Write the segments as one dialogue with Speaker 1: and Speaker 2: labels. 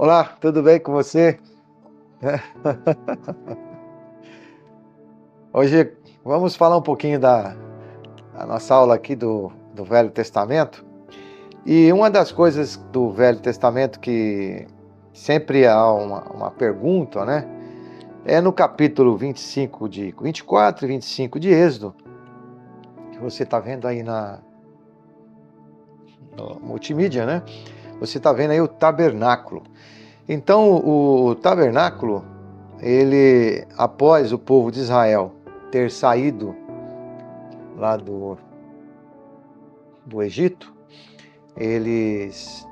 Speaker 1: Olá, tudo bem com você? Hoje vamos falar um pouquinho da nossa aula aqui do Velho Testamento. E uma das coisas do Velho Testamento que sempre há uma pergunta, né? É no capítulo 24 e 25 de Êxodo, que você está vendo aí no multimídia, né? Você está vendo aí o tabernáculo. Então, o tabernáculo, ele, após o povo de Israel ter saído lá do Egito, eles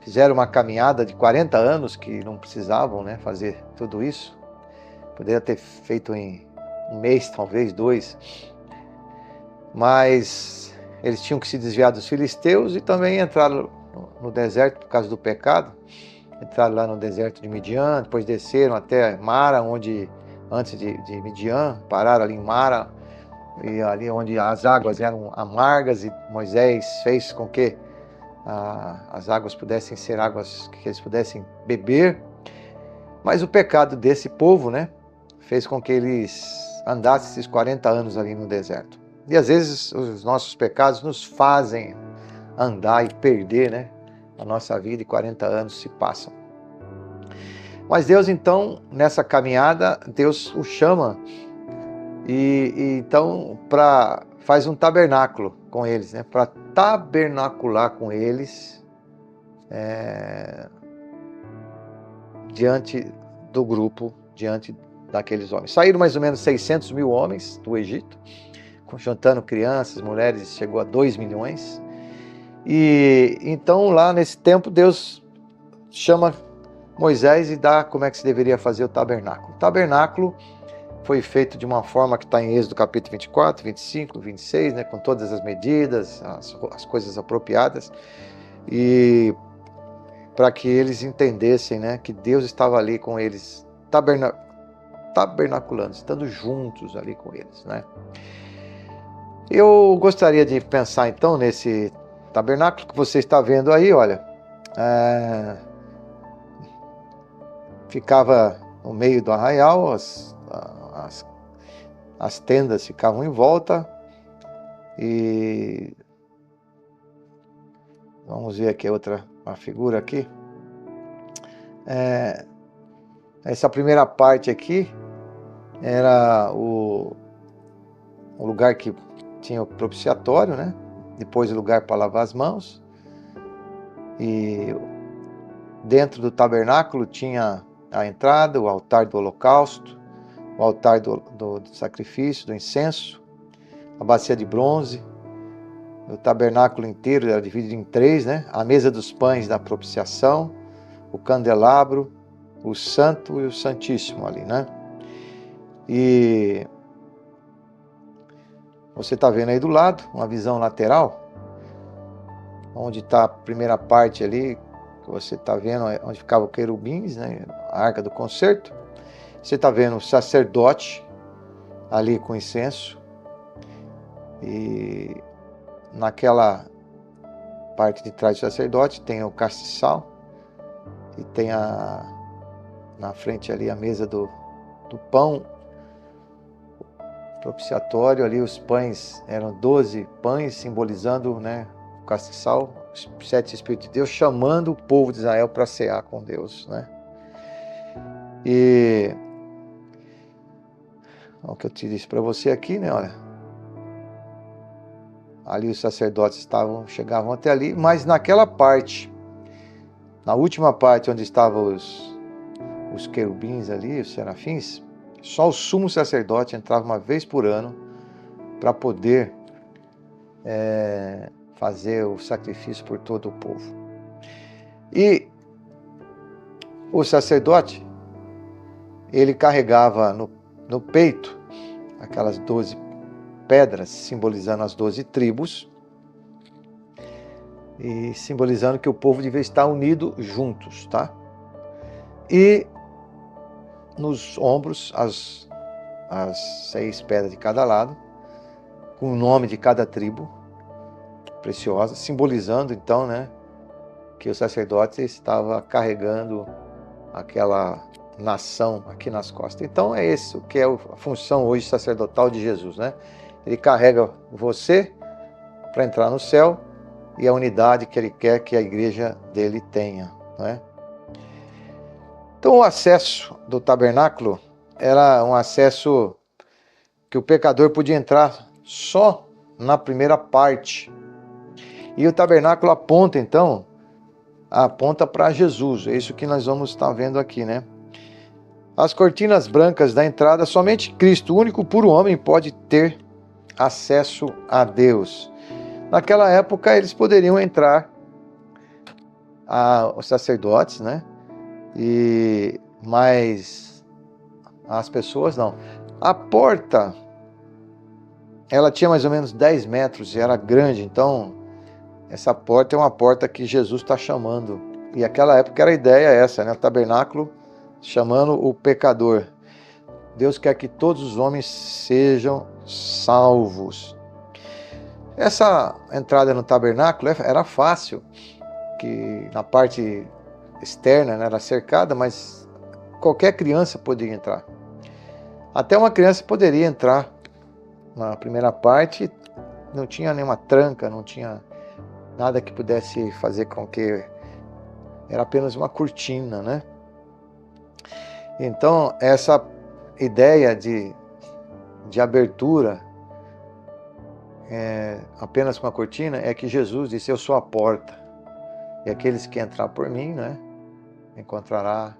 Speaker 1: fizeram uma caminhada de 40 anos que não precisavam, né, fazer tudo isso. Poderia ter feito em um mês, talvez, 2. Mas eles tinham que se desviar dos filisteus e também entraram no deserto por causa do pecado. Entraram lá no deserto de Midian, depois desceram até Mara, onde antes de Midian, pararam ali em Mara, e ali onde as águas eram amargas, e Moisés fez com que as águas pudessem ser águas que eles pudessem beber. Mas o pecado desse povo, né, fez com que eles andassem esses 40 anos ali no deserto. E às vezes os nossos pecados nos fazem andar e perder, né, a nossa vida, e 40 anos se passam. Mas Deus, então, nessa caminhada, Deus o chama e então faz um tabernáculo com eles, né, para tabernacular com eles diante do grupo, diante daqueles homens. Saíram mais ou menos 600 mil homens do Egito, juntando crianças, mulheres, chegou a 2 milhões. E então lá nesse tempo Deus chama Moisés e dá como é que se deveria fazer o tabernáculo. O tabernáculo foi feito de uma forma que está em Êxodo capítulo 24, 25, 26, né, com todas as medidas, as coisas apropriadas, e para que eles entendessem, né, que Deus estava ali com eles, tabernaculando, estando juntos ali com eles, né. Eu gostaria de pensar então nesse tabernáculo que você está vendo aí, olha, ficava no meio do arraial, as tendas ficavam em volta, e vamos ver aqui uma figura aqui. Essa primeira parte aqui era o lugar que tinha o propiciatório, né? Depois o lugar para lavar as mãos. E dentro do tabernáculo tinha a entrada, o altar do holocausto, o altar do sacrifício, do incenso, a bacia de bronze. O tabernáculo inteiro era dividido em 3, né? A mesa dos pães da propiciação, o candelabro, o santo e o santíssimo ali, né? E você está vendo aí do lado, uma visão lateral, onde está a primeira parte ali, que você está vendo onde ficavam os querubins, né? A arca do concerto. Você está vendo o sacerdote ali com incenso, e naquela parte de trás do sacerdote tem o castiçal, e tem na frente ali a mesa do pão propiciatório. Ali os pães eram 12 pães, simbolizando, né, o castiçal, os 7 Espíritos de Deus, chamando o povo de Israel para cear com Deus, né? E o que eu te disse para você aqui, né, olha, ali os sacerdotes chegavam até ali, mas naquela parte, na última parte onde estavam os querubins ali, os serafins, só o sumo sacerdote entrava uma vez por ano para poder fazer o sacrifício por todo o povo. E o sacerdote, ele carregava no peito aquelas 12 pedras, simbolizando as 12 tribos, e simbolizando que o povo devia estar unido juntos, tá? E nos ombros as 6 pedras de cada lado, com o nome de cada tribo preciosa, simbolizando então, né, que o sacerdote estava carregando aquela nação aqui nas costas. Então é isso que é a função hoje sacerdotal de Jesus, né? Ele carrega você para entrar no céu e a unidade que ele quer que a igreja dele tenha, né? Então o acesso do tabernáculo era um acesso que o pecador podia entrar só na primeira parte. E o tabernáculo aponta para Jesus. É isso que nós vamos estar vendo aqui, né? As cortinas brancas da entrada, somente Cristo, o único puro homem, pode ter acesso a Deus. Naquela época eles poderiam entrar, os sacerdotes, né? Mas as pessoas não. A porta, ela tinha mais ou menos 10 metros e era grande, então essa porta é uma porta que Jesus está chamando. E naquela época era a ideia essa, né? O tabernáculo chamando o pecador. Deus quer que todos os homens sejam salvos. Essa entrada no tabernáculo era fácil, que na parte externa, né, era cercada, mas qualquer criança poderia entrar. Até uma criança poderia entrar na primeira parte, não tinha nenhuma tranca, não tinha nada que pudesse fazer com que... Era apenas uma cortina, né? Então, essa ideia de abertura, apenas com a cortina, é que Jesus disse: eu sou a porta, e aqueles que entrar por mim, né, encontrará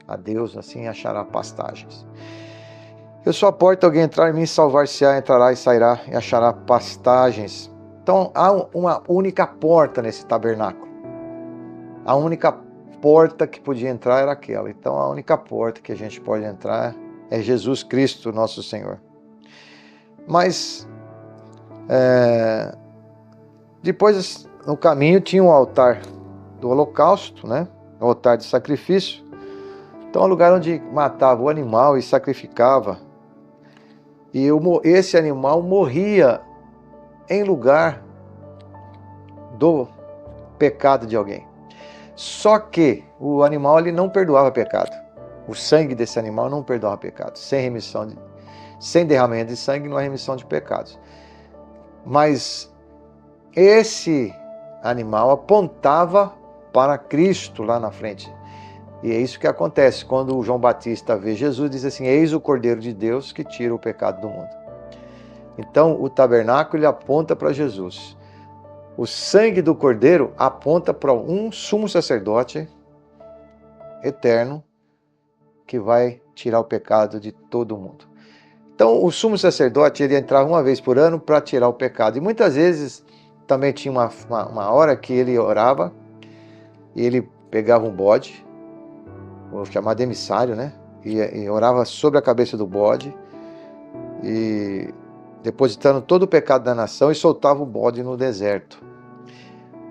Speaker 1: a Deus, assim achará pastagens. Eu sou a porta, alguém entrar em mim, salvar-se-á, entrará e sairá e achará pastagens. Então há uma única porta nesse tabernáculo. A única porta que podia entrar era aquela. Então a única porta que a gente pode entrar é Jesus Cristo, nosso Senhor. Mas depois, no caminho, tinha um altar do holocausto, né? O altar de sacrifício. Então é um lugar onde matava o animal e sacrificava. E esse animal morria em lugar do pecado de alguém. Só que o animal ele não perdoava pecado. O sangue desse animal não perdoava pecado. Sem derramamento de sangue não há remissão de pecados. Mas esse animal apontava para Cristo lá na frente. E é isso que acontece quando o João Batista vê Jesus, diz assim: eis o Cordeiro de Deus que tira o pecado do mundo. Então o tabernáculo ele aponta para Jesus. O sangue do Cordeiro aponta para um sumo sacerdote eterno que vai tirar o pecado de todo mundo. Então o sumo sacerdote ele entrava uma vez por ano para tirar o pecado. E muitas vezes também tinha uma hora que ele orava e ele pegava um bode, o chamado emissário, né? E orava sobre a cabeça do bode, e depositando todo o pecado da nação, e soltava o bode no deserto.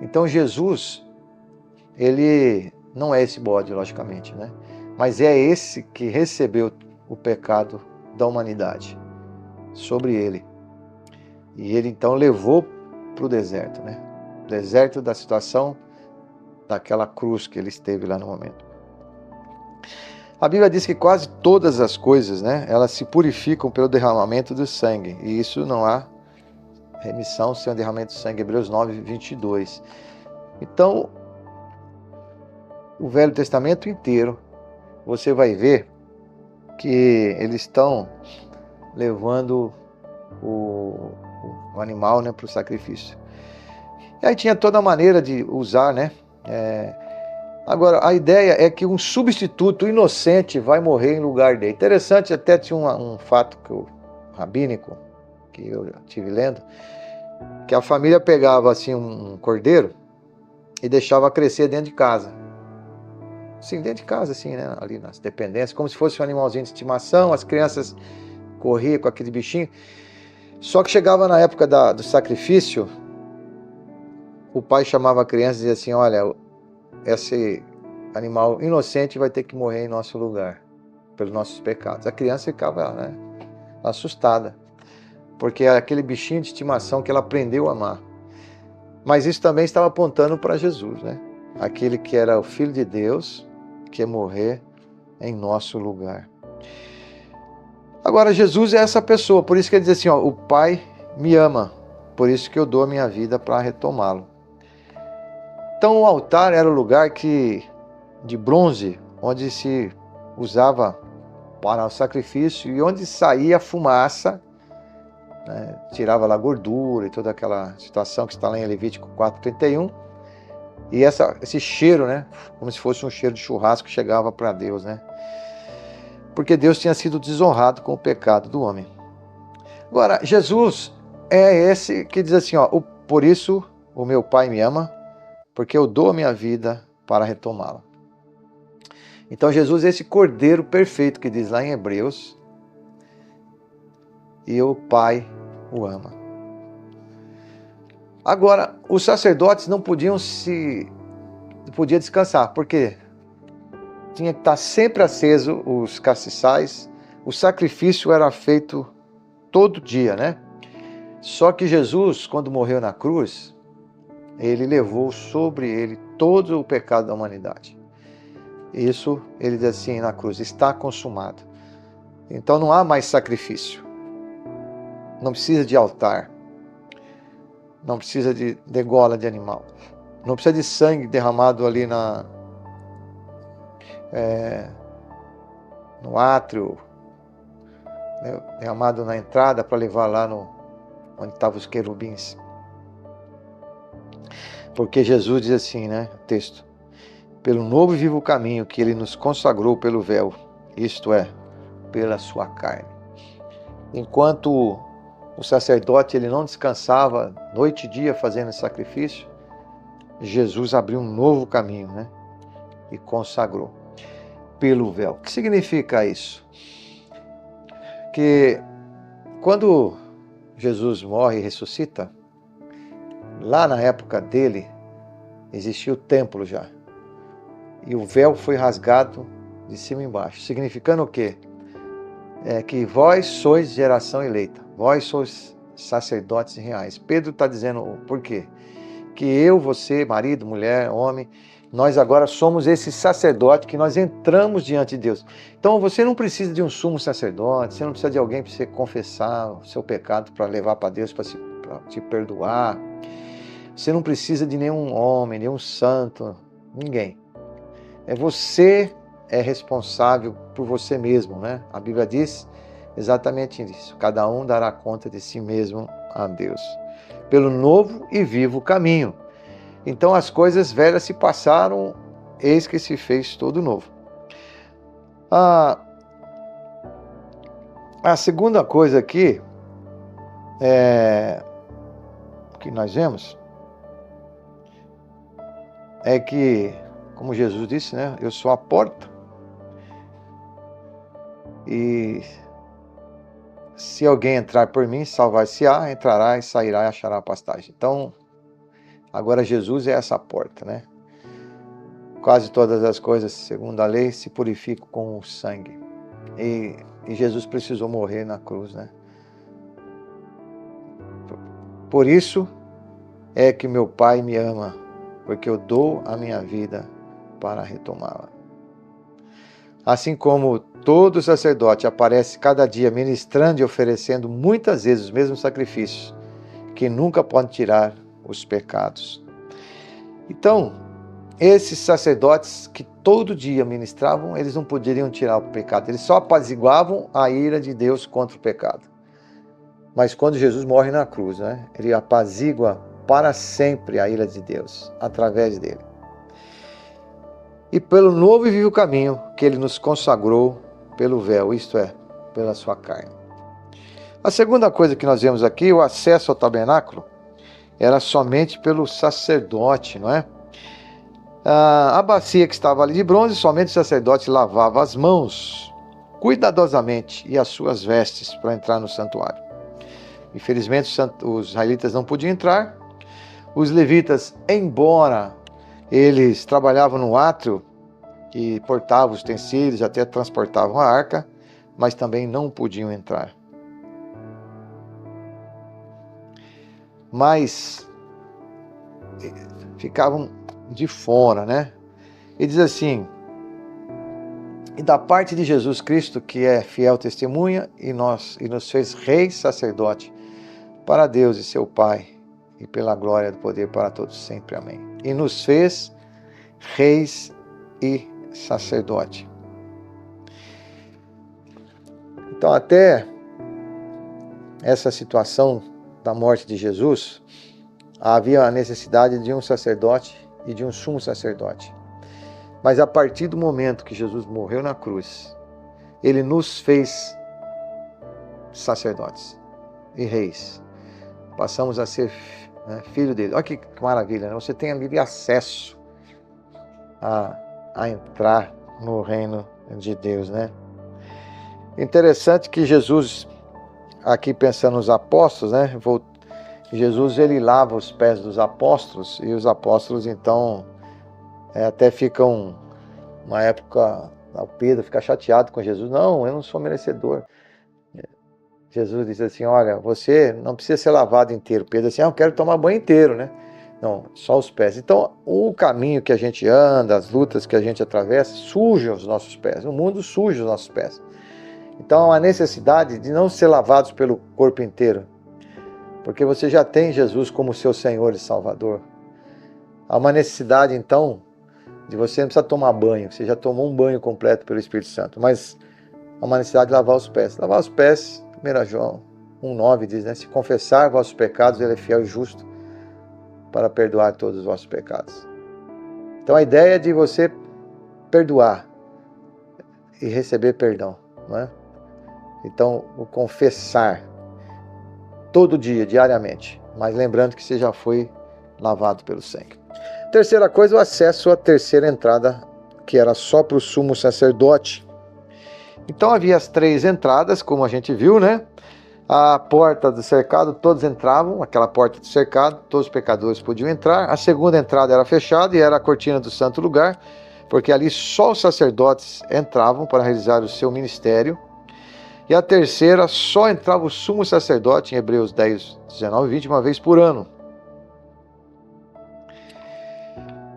Speaker 1: Então Jesus, ele não é esse bode, logicamente, né? Mas é esse que recebeu o pecado da humanidade sobre ele. E ele então levou para o deserto, né? O deserto da situação daquela cruz que ele esteve lá no momento. A Bíblia diz que quase todas as coisas, né, elas se purificam pelo derramamento do sangue. E isso não há remissão sem o derramamento do sangue. Hebreus 9, 22. Então, o Velho Testamento inteiro, você vai ver que eles estão levando o animal, né, para o sacrifício. E aí tinha toda a maneira de usar, né? Agora, a ideia é que um substituto inocente vai morrer em lugar dele. Interessante, até tinha um fato rabínico que eu estive lendo, que a família pegava assim um cordeiro e deixava crescer dentro de casa. Sim, dentro de casa, assim, né? Ali nas dependências, como se fosse um animalzinho de estimação. As crianças corriam com aquele bichinho. Só que chegava na época do sacrifício, o pai chamava a criança e dizia assim: olha, esse animal inocente vai ter que morrer em nosso lugar, pelos nossos pecados. A criança ficava, né, assustada, porque é aquele bichinho de estimação que ela aprendeu a amar. Mas isso também estava apontando para Jesus, né? aquele que era o Filho de Deus, que ia morrer em nosso lugar. Agora, Jesus é essa pessoa, por isso que ele diz assim, o Pai me ama, por isso que eu dou a minha vida para retomá-lo. Então, o altar era o lugar de bronze, onde se usava para o sacrifício e onde saía a fumaça, né, tirava lá a gordura e toda aquela situação que está lá em Levítico 4:31. E esse cheiro, né, como se fosse um cheiro de churrasco, chegava para Deus, né? Porque Deus tinha sido desonrado com o pecado do homem. Agora, Jesus é esse que diz assim, por isso o meu Pai me ama, porque eu dou a minha vida para retomá-la. Então Jesus é esse cordeiro perfeito que diz lá em Hebreus, e o Pai o ama. Agora, os sacerdotes não podiam descansar, porque tinha que estar sempre aceso os castiçais, o sacrifício era feito todo dia, né? Só que Jesus, quando morreu na cruz, ele levou sobre ele todo o pecado da humanidade. Isso, ele diz assim na cruz, está consumado. Então não há mais sacrifício. Não precisa de altar. Não precisa de degola de animal. Não precisa de sangue derramado ali no átrio, né, derramado na entrada para levar lá onde estavam os querubins. Porque Jesus diz assim, né, o texto, pelo novo e vivo caminho que ele nos consagrou pelo véu, isto é, pela sua carne. Enquanto o sacerdote ele não descansava noite e dia fazendo esse sacrifício, Jesus abriu um novo caminho, né, e consagrou pelo véu. O que significa isso? Que quando Jesus morre e ressuscita, lá na época dele, existia o templo já. E o véu foi rasgado de cima e embaixo. Significando o quê? Que vós sois geração eleita. Vós sois sacerdotes reais. Pedro está dizendo por quê? Que eu, você, marido, mulher, homem, nós agora somos esse sacerdote que nós entramos diante de Deus. Então você não precisa de um sumo sacerdote, você não precisa de alguém para você confessar o seu pecado, para levar para Deus, para te perdoar. Você não precisa de nenhum homem, nenhum santo, ninguém. Você é responsável por você mesmo, né? A Bíblia diz exatamente isso. Cada um dará conta de si mesmo a Deus. Pelo novo e vivo caminho. Então as coisas velhas se passaram, eis que se fez todo novo. A segunda coisa aqui que nós vemos é que, como Jesus disse, né? Eu sou a porta. E se alguém entrar por mim, salvar-se-á, entrará e sairá e achará pastagem. Então, agora Jesus é essa porta, né? Quase todas as coisas, segundo a lei, se purificam com o sangue. E Jesus precisou morrer na cruz, né? Por isso é que meu Pai me ama, porque eu dou a minha vida para retomá-la. Assim como todo sacerdote aparece cada dia ministrando e oferecendo muitas vezes os mesmos sacrifícios, que nunca podem tirar os pecados. Então, esses sacerdotes que todo dia ministravam, eles não poderiam tirar o pecado, eles só apaziguavam a ira de Deus contra o pecado. Mas quando Jesus morre na cruz, né, ele apazigua para sempre a ira de Deus, através dele. E pelo novo e vivo caminho que ele nos consagrou pelo véu, isto é, pela sua carne. A segunda coisa que nós vemos aqui, o acesso ao tabernáculo, era somente pelo sacerdote, não é? A bacia que estava ali de bronze, somente o sacerdote lavava as mãos cuidadosamente e as suas vestes para entrar no santuário. Infelizmente, os israelitas não podiam entrar. Os levitas, embora eles trabalhavam no átrio e portavam os utensílios, até transportavam a arca, mas também não podiam entrar. Mas ficavam de fora, né? E diz assim: e da parte de Jesus Cristo, que é fiel testemunha, e nos fez reis sacerdote para Deus e seu Pai, e pela glória do poder para todos sempre. Amém. E nos fez reis e sacerdote. Então, até essa situação da morte de Jesus, havia a necessidade de um sacerdote e de um sumo sacerdote. Mas a partir do momento que Jesus morreu na cruz, ele nos fez sacerdotes e reis. Passamos a ser filho dele. Olha que maravilha, né? Você tem livre acesso a entrar no reino de Deus, né? Interessante que Jesus, aqui pensando nos apóstolos, né? Jesus, ele lava os pés dos apóstolos, e os apóstolos, então, até ficam, uma época, o Pedro fica chateado com Jesus. Não, eu não sou merecedor. Jesus disse assim: olha, você não precisa ser lavado inteiro. Pedro disse assim: eu quero tomar banho inteiro, né? Não, só os pés. Então, o caminho que a gente anda, as lutas que a gente atravessa, sujam os nossos pés. O mundo suja os nossos pés. Então, há necessidade de não ser lavados pelo corpo inteiro, porque você já tem Jesus como seu Senhor e Salvador. Há uma necessidade, então, de você não precisar tomar banho, você já tomou um banho completo pelo Espírito Santo, mas há uma necessidade de lavar os pés. Lavar os pés, 1 João 1,9 diz, né? Se confessar vossos pecados, ele é fiel e justo para perdoar todos os vossos pecados. Então a ideia é de você perdoar e receber perdão, não é? Então, o confessar todo dia, diariamente, mas lembrando que você já foi lavado pelo sangue. Terceira coisa, o acesso à terceira entrada, que era só para o sumo sacerdote. Então havia as 3 entradas, como a gente viu, né? A porta do cercado, todos entravam, aquela porta do cercado, todos os pecadores podiam entrar. A segunda entrada era fechada e era a cortina do santo lugar, porque ali só os sacerdotes entravam para realizar o seu ministério. E a terceira, só entrava o sumo sacerdote, em Hebreus 10, 19 e 20, uma vez por ano.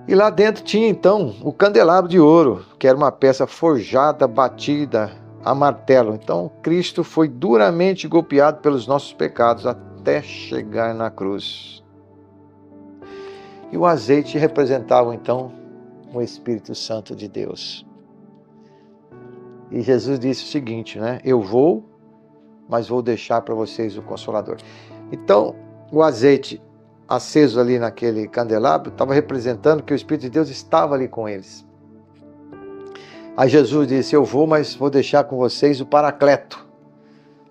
Speaker 1: E lá dentro tinha então o candelabro de ouro, que era uma peça forjada, batida a martelo. Então Cristo foi duramente golpeado pelos nossos pecados até chegar na cruz. E o azeite representava então o Espírito Santo de Deus. E Jesus disse o seguinte, né? Eu vou, mas vou deixar para vocês o Consolador. Então, o azeite aceso ali naquele candelabro estava representando que o Espírito de Deus estava ali com eles. Aí Jesus disse: eu vou, mas vou deixar com vocês o Paracleto.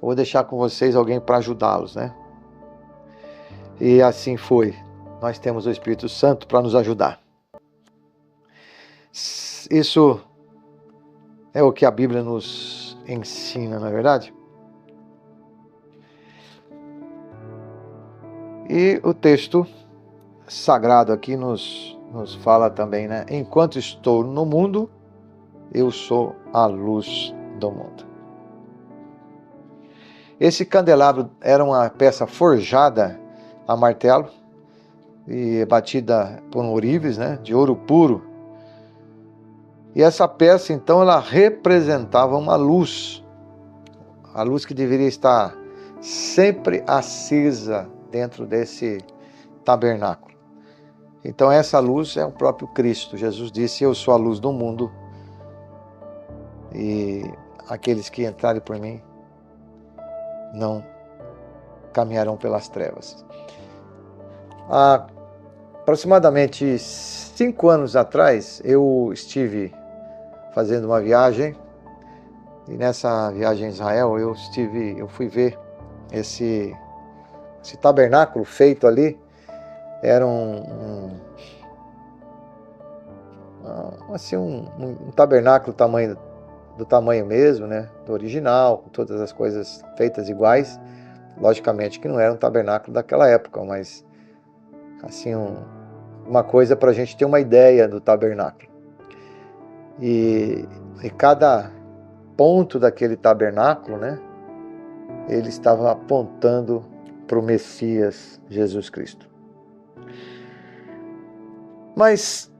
Speaker 1: Vou deixar com vocês alguém para ajudá-los, né? E assim foi. Nós temos o Espírito Santo para nos ajudar. Isso é o que a Bíblia nos ensina, não é verdade? E o texto sagrado aqui nos fala também, né? Enquanto estou no mundo, eu sou a luz do mundo. Esse candelabro era uma peça forjada a martelo e batida por ourives, né? De ouro puro. E essa peça, então, ela representava uma luz. A luz que deveria estar sempre acesa dentro desse tabernáculo. Então essa luz é o próprio Cristo. Jesus disse: eu sou a luz do mundo, e aqueles que entrarem por mim não caminharão pelas trevas. Há aproximadamente 5 anos atrás, eu estive fazendo uma viagem, e nessa viagem a Israel eu fui ver esse tabernáculo feito ali. Era um tabernáculo do tamanho mesmo, né, do original, com todas as coisas feitas iguais. Logicamente que não era um tabernáculo daquela época, mas assim, uma coisa para a gente ter uma ideia do tabernáculo. E cada ponto daquele tabernáculo, né, ele estava apontando para o Messias Jesus Cristo. Mas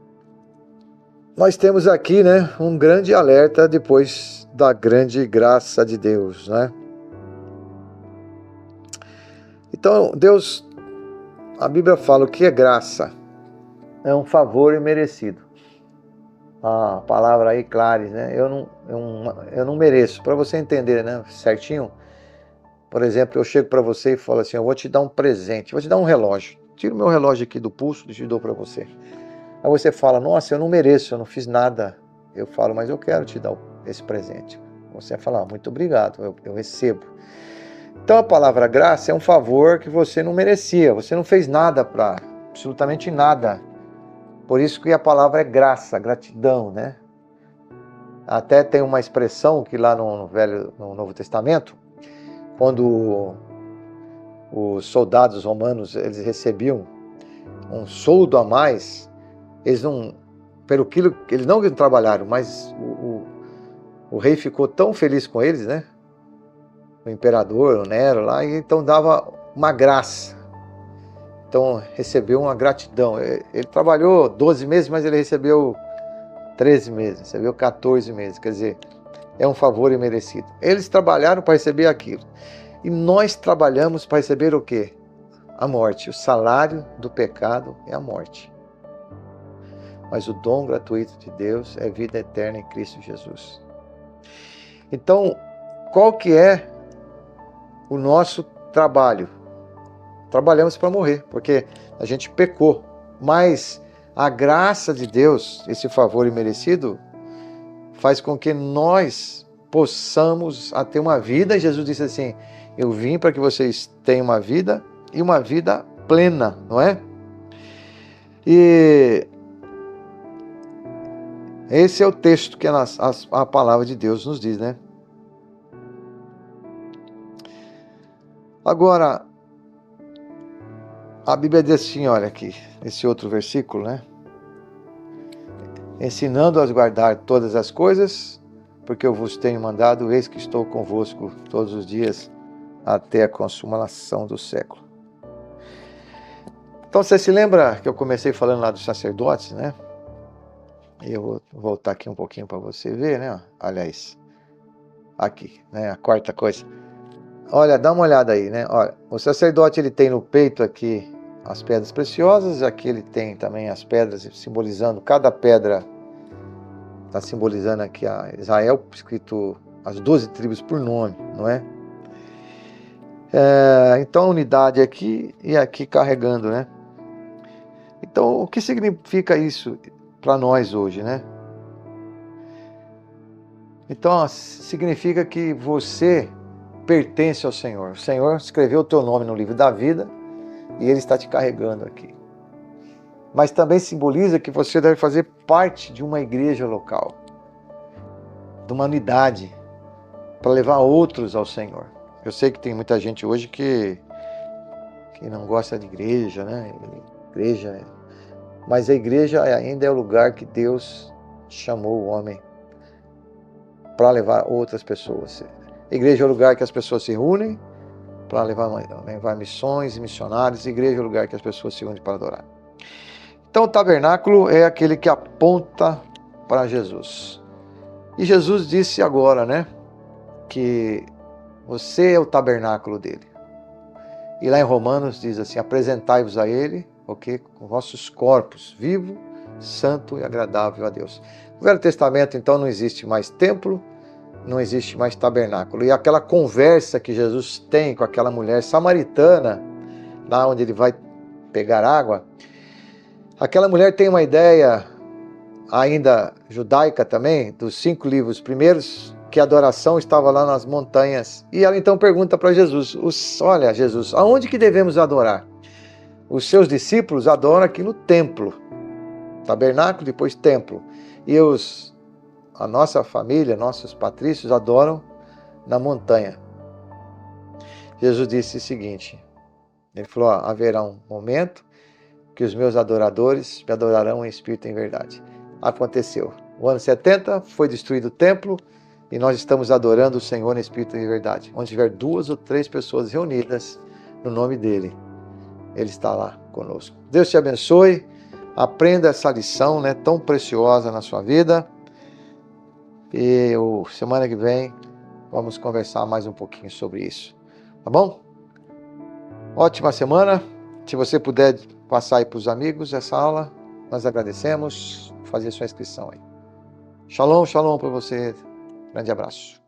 Speaker 1: nós temos aqui, né, um grande alerta depois da grande graça de Deus, né? Então, Deus, a Bíblia fala o que é graça? É um favor imerecido. A palavra aí, clares, né? Eu não mereço. Para você entender, né, certinho, por exemplo, eu chego para você e falo assim, eu vou te dar um presente, vou te dar um relógio. Tiro meu relógio aqui do pulso e te dou para você. Aí você fala, nossa, eu não mereço, eu não fiz nada. Eu falo, mas eu quero te dar esse presente. Você vai falar, muito obrigado, eu recebo. Então a palavra graça é um favor que você não merecia, você não fez nada para, absolutamente nada. Por isso que a palavra é graça, gratidão, né? Até tem uma expressão que lá no Novo Testamento, quando os soldados romanos eles recebiam um soldo a mais, eles não, pelo que eles não trabalharam, mas o rei ficou tão feliz com eles, né? O imperador, o Nero lá, e então dava uma graça. Então recebeu uma gratidão. Ele trabalhou 12 meses, mas ele recebeu 13 meses, recebeu 14 meses, quer dizer, é um favor imerecido. Eles trabalharam para receber aquilo. E nós trabalhamos para receber o quê? A morte. O salário do pecado é a morte. Mas o dom gratuito de Deus é vida eterna em Cristo Jesus. Então, qual que é o nosso trabalho? Trabalhamos para morrer, porque a gente pecou. Mas a graça de Deus, esse favor imerecido, faz com que nós possamos ter uma vida. Jesus disse assim, eu vim para que vocês tenham uma vida e uma vida plena, não é? E esse é o texto que a palavra de Deus nos diz, né? Agora, a Bíblia diz assim, olha aqui, esse outro versículo, né? Ensinando-os a guardar todas as coisas, porque eu vos tenho mandado, eis que estou convosco todos os dias, até a consumação do século. Então, você se lembra que eu comecei falando lá dos sacerdotes, né? E eu vou voltar aqui um pouquinho para você ver, né? Olha isso. Aqui, né? A quarta coisa. Olha, dá uma olhada aí, né? Olha, o sacerdote ele tem no peito aqui as pedras preciosas, aqui ele tem também as pedras simbolizando, cada pedra está simbolizando aqui a Israel, escrito as 12 tribos por nome, não é? Então a unidade aqui e aqui carregando, né? Então o que significa isso para nós hoje, né? Então significa que você pertence ao Senhor. O Senhor escreveu o teu nome no livro da vida e Ele está te carregando aqui. Mas também simboliza que você deve fazer parte de uma igreja local, de uma unidade, para levar outros ao Senhor. Eu sei que tem muita gente hoje que não gosta de igreja, né? Mas a igreja ainda é o lugar que Deus chamou o homem para levar outras pessoas. A igreja é o lugar que as pessoas se reúnem para levar missões e missionários. A igreja é o lugar que as pessoas se unem para adorar. Então o tabernáculo é aquele que aponta para Jesus. E Jesus disse agora, né, que você é o tabernáculo dele. E lá em Romanos diz assim, apresentai-vos a ele, com vossos corpos, vivo, santo e agradável a Deus. No Velho Testamento, então, não existe mais templo, não existe mais tabernáculo. E aquela conversa que Jesus tem com aquela mulher samaritana, lá onde ele vai pegar água, aquela mulher tem uma ideia ainda judaica também, dos 5 livros primeiros, que a adoração estava lá nas montanhas. E ela então pergunta para Jesus, olha Jesus, aonde que devemos adorar? Os seus discípulos adoram aqui no templo, tabernáculo, depois templo. E a nossa família, nossos patrícios adoram na montanha. Jesus disse o seguinte, ele falou, haverá um momento que os meus adoradores me adorarão em espírito e em verdade. Aconteceu. O ano 70 foi destruído o templo e nós estamos adorando o Senhor em espírito e em verdade. Onde tiver 2 ou 3 pessoas reunidas no nome dele, ele está lá conosco. Deus te abençoe. Aprenda essa lição, né, tão preciosa na sua vida. E semana que vem vamos conversar mais um pouquinho sobre isso. Tá bom? Ótima semana. Se você puder passar aí para os amigos essa aula, nós agradecemos. Fazer sua inscrição aí. Shalom, shalom para você. Grande abraço.